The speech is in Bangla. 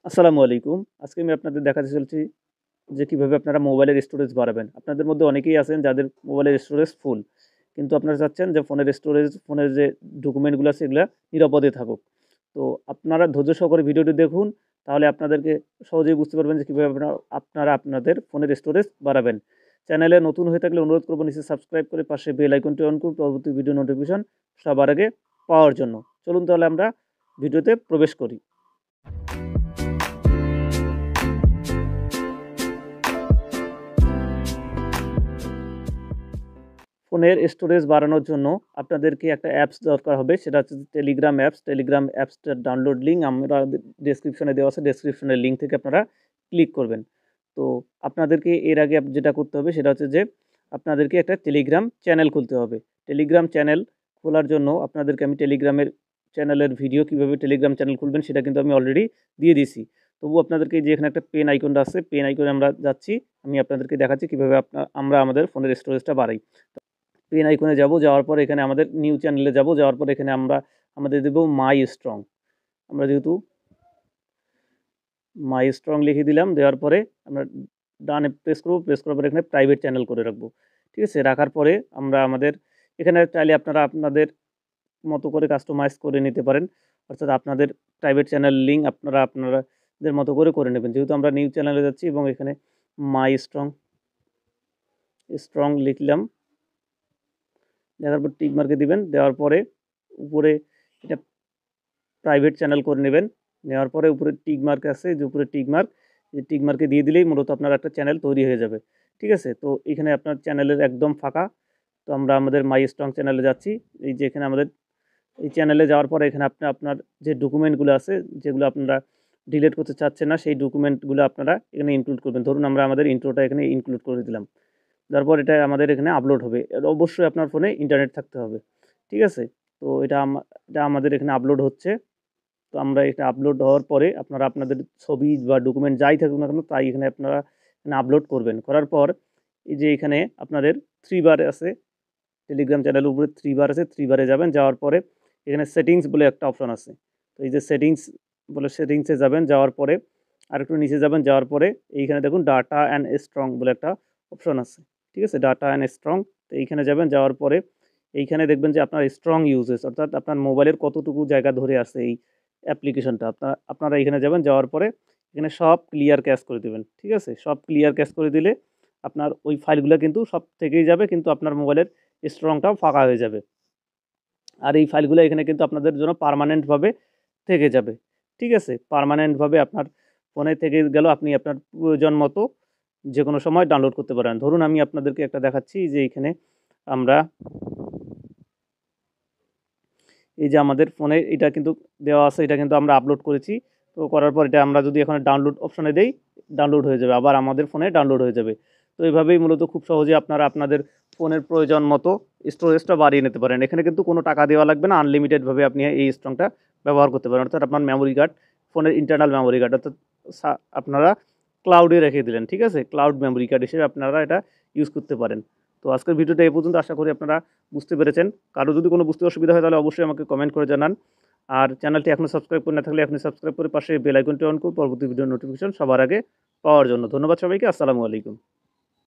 আসসালামু আলাইকুম। আজকে আমি আপনাদের দেখাতে চলেছি যে কিভাবে আপনারা মোবাইলের স্টোরেজ বাড়াবেন। আপনাদের মধ্যে অনেকেই আছেন যাদের মোবাইলের স্টোরেজ ফুল। কিন্তু আপনারা চাচ্ছেন যে ফোনের স্টোরেজ, ফোনের যে ডকুমেন্টগুলো আছে এগুলা নিরাপদে থাকুক। তো আপনারা ধৈর্য সহকারে ভিডিওটি দেখুন। তাহলে আপনাদেরকে সহজেই বুঝতে পারবেন যে কিভাবে আপনারা আপনাদের ফোনের স্টোরেজ বাড়াবেন। চ্যানেলে নতুন হয়ে থাকলে অনুরোধ করব নিচে সাবস্ক্রাইব করে পাশে বেল আইকনটি অন করুন পরবর্তী ভিডিও নোটিফিকেশন সবার আগে পাওয়ার জন্য। চলুন তাহলে আমরা ভিডিওতে প্রবেশ করি। ফোনের স্টোরেজ বাড়ানোর জন্য আপনাদেরকে একটা অ্যাপস দরকার হবে। সেটা হচ্ছে টেলিগ্রাম অ্যাপস। টেলিগ্রাম অ্যাপসটার ডাউনলোড লিঙ্ক আমরা ডেসক্রিপশনে দেওয়া আছে। ডেসক্রিপশনের লিঙ্ক থেকে আপনারা ক্লিক করবেন। তো আপনাদেরকে এর আগে যেটা করতে হবে সেটা হচ্ছে যে আপনাদেরকে একটা টেলিগ্রাম চ্যানেল খুলতে হবে। টেলিগ্রাম চ্যানেল খোলার জন্য আপনাদেরকে আমি টেলিগ্রামের চ্যানেলের ভিডিও কীভাবে টেলিগ্রাম চ্যানেল খুলবেন সেটা কিন্তু আমি অলরেডি দিয়ে দিয়েছি। তবুও আপনাদেরকে যে এখানে একটা পেন আইকনটা আছে, পেন আইকনে আমরা যাচ্ছি। আমি আপনাদেরকে দেখাচ্ছি কীভাবে আমরা আমাদের ফোনের স্টোরেজটা বাড়াই। পেন আইকনে যাব, যাওয়ার পর এখানে আমাদের নিউ চ্যানেলে যাব, যাওয়ার পর এখানে আমরা আমাদের দেব মাই স্ট্রং। আমরা যেহেতু মাই স্ট্রং লিখে দিলাম, দেওয়ার পরে আমরা ডানে প্রেস করব, প্রেস করার পরে এখানে প্রাইভেট চ্যানেল করে রাখবো। ঠিক আছে? রাখার পরে আমরা আমাদের এখানে চাইলে আপনারা আপনাদের মতো করে কাস্টমাইজ করে নিতে পারেন। অর্থাৎ আপনাদের প্রাইভেট চ্যানেল লিঙ্ক আপনাদের মতো করে নেবেন। যেহেতু আমরা নিউ চ্যানেলে যাচ্ছি এবং এখানে মাই স্ট্রং লিখলাম। দেখার পর টিক মার্কে দিবেন। দেওয়ার পরে উপরে এটা প্রাইভেট চ্যানেল করে নেবেন। নেওয়ার পরে উপরে টিক মার্ক আছে, যে উপরে টিক মার্ক, এই টিক মার্কে দিয়ে দিলেই মূলত আপনার একটা চ্যানেল তৈরি হয়ে যাবে। ঠিক আছে? তো এখানে আপনার চ্যানেলের একদম ফাঁকা। তো আমরা আমাদের মাই স্ট্রং চ্যানেলে যাচ্ছি। এই যে এখানে আমাদের এই চ্যানেলে যাওয়ার পরে এখানে আপনার যে ডকুমেন্টগুলো আছে, যেগুলো আপনারা ডিলিট করতে চাচ্ছেন না, সেই ডকুমেন্টগুলো আপনারা এখানে ইনক্লুড করবেন। ধরুন আমরা আমাদের ইন্ট্রোটা এখানে ইনক্লুড করে দিলাম। তারপর এটা আমাদের এখানে আপলোড হবে। অবশ্যই আপনার ফোনে ইন্টারনেট থাকতে হবে। ঠিক আছে? তো এটা আমাদের এখানে আপলোড হচ্ছে। তো আমরা এটা আপলোড হওয়ার পরে আপনারা আপনাদের ছবি বা ডকুমেন্ট যাই থাকুক না কেন তাই এখানে আপনারা এখানে আপলোড করবেন। করার পর এই যে এখানে আপনাদের 3 বার আছে, টেলিগ্রাম চ্যানেলের উপরে 3 বার আছে, 3 বারে যাবেন। যাওয়ার পরে এখানে সেটিংস বলে একটা অপশন আছে। তো এই যে সেটিংসে যাবেন। যাওয়ার পরে আরেকটু নিচে যাবেন। যাওয়ার পরে এইখানে দেখুন ডাটা অ্যান্ড স্ট্রং বলে একটা অপশন আছে। ঠিক আছে? Data and strong. তো এইখানে যাবেন। যাওয়ার পরে এইখানে দেখবেন যে আপনার স্ট্রং ইউজেস, অর্থাৎ আপনার মোবাইলের কতটুকু জায়গা ধরে আছে এই অ্যাপ্লিকেশনটা। আপনারা এখানে যাবেন। যাওয়ার পরে এখানে সব ক্লিয়ার ক্যাশ করে দেবেন। ঠিক আছে? সব ক্লিয়ার ক্যাশ করে দিলে আপনার ওই ফাইলগুলো কিন্তু সব থেকেই যাবে, কিন্তু আপনার মোবাইলের স্ট্রংটাও ফাঁকা হয়ে যাবে। আর এই ফাইলগুলো এখানে কিন্তু আপনাদের জন্য পার্মানেন্টভাবে থেকে যাবে। ঠিক আছে? পার্মানেন্টভাবে আপনার ফোনে থেকে গেল, আপনি আপনার প্রয়োজন মতো যেকোনো সময় ডাউনলোড করতে পারেন। ধরুন আমি আপনাদেরকে একটা দেখাচ্ছি যে এইখানে আমরা এই যে আমাদের ফোনে এটা কিন্তু দেওয়া আছে, এটা কিন্তু আমরা আপলোড করেছি। তো করার পর এটা আমরা যদি এখানে ডাউনলোড অপশনে দেই, ডাউনলোড হয়ে যাবে। আবার আমাদের ফোনে ডাউনলোড হয়ে যাবে। তো এভাবেই মূলত খুব সহজেই আপনারা আপনাদের ফোনের প্রয়োজন মতো স্টোরেজটা বাড়িয়ে নিতে পারেন। এখানে কিন্তু কোনো টাকা দেওয়া লাগবে না। আনলিমিটেডভাবে আপনি এই স্ট্রংটা ব্যবহার করতে পারেন। অর্থাৎ আপনার মেমোরি কার্ড, ফোনের ইন্টারনাল মেমোরি কার্ড, অর্থাৎ আপনারা ক্লাউডে রেখে দিলেন। ঠিক আছে? ক্লাউড মেমোরি কার্ড হিসেবে আপনারা এটা ইউজ করতে পারেন। তো আজকের ভিডিওটা এই পর্যন্ত। আশা করি আপনারা বুঝতে পেরেছেন। কারো যদি কোনো বুঝতে অসুবিধা হয় তাহলে অবশ্যই আমাকে কমেন্ট করে জানান। আর চ্যানেলটি এখনও সাবস্ক্রাইব করে না থাকলে এখনই সাবস্ক্রাইব করে পাশে বেল আইকনটি অন করুন পরবর্তী ভিডিওর নোটিফিকেশন সবার আগে পাওয়ার জন্য। ধন্যবাদ সবাইকে। আসসালামু আলাইকুম।